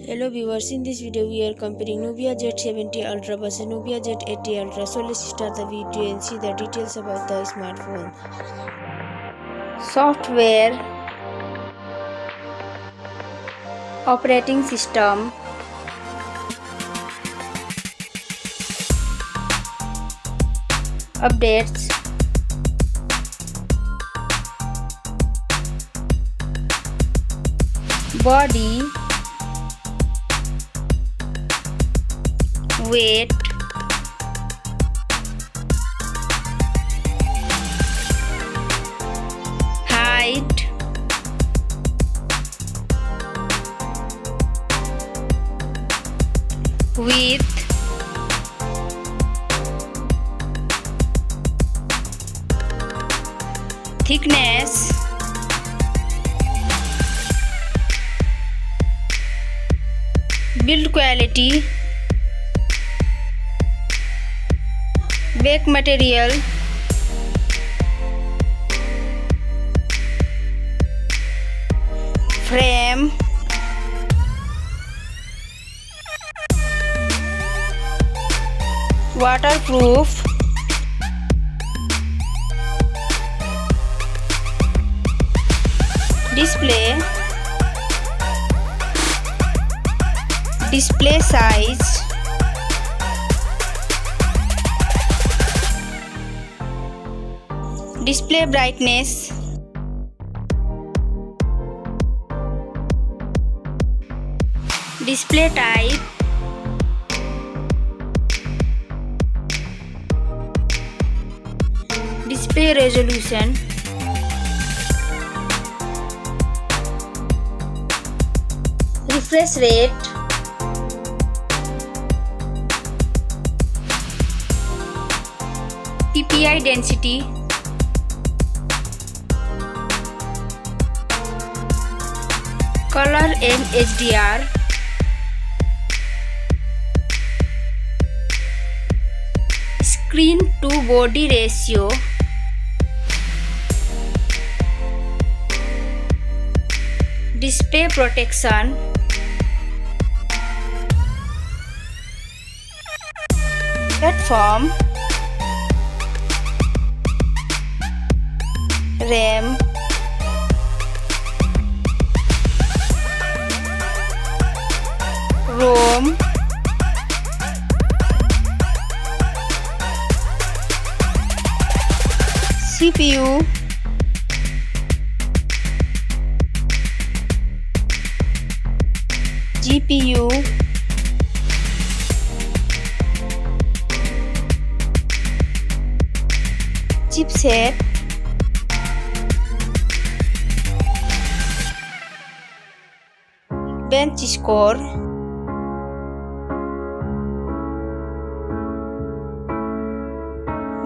Hello viewers, in this video we are comparing Nubia Z70 Ultra versus Nubia Z80 Ultra. So let's start the video and see the details about the smartphone. Software, operating system, updates, body, weight, height, width, thickness, build quality, back material, frame, waterproof, display size, display brightness, display type, display resolution, refresh rate, PPI density, color and HDR, screen to body ratio, display protection, platform, RAM, ROM, CPU, GPU, chipset, bench score,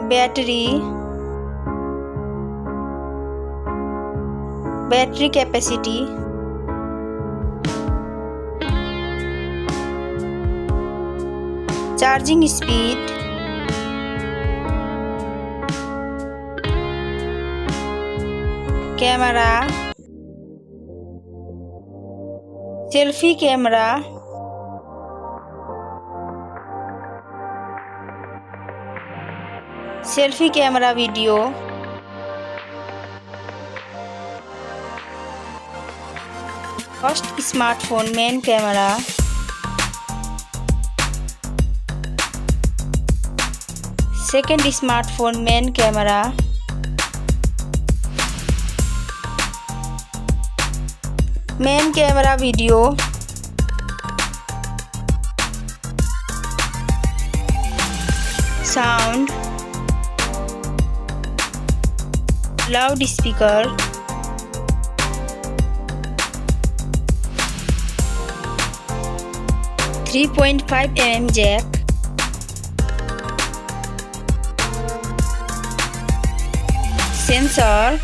battery capacity, charging speed, camera, selfie camera, selfie camera video, first smartphone main camera, second smartphone main camera, main camera video, sound, loudspeaker, .5mm jack, sensor,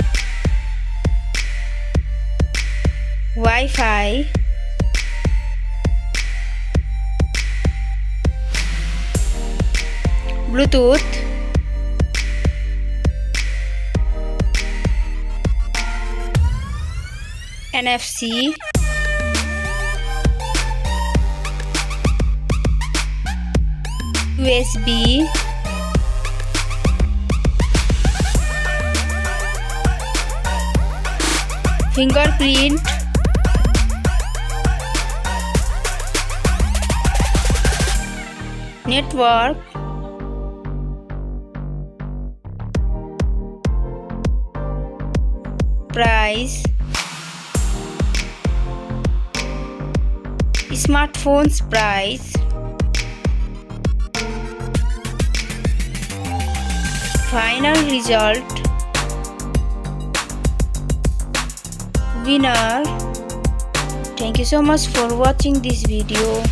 Wi-Fi, Bluetooth, NFC, USB, fingerprint, network, price, smartphone's price, final result, winner. Thank you so much for watching this video.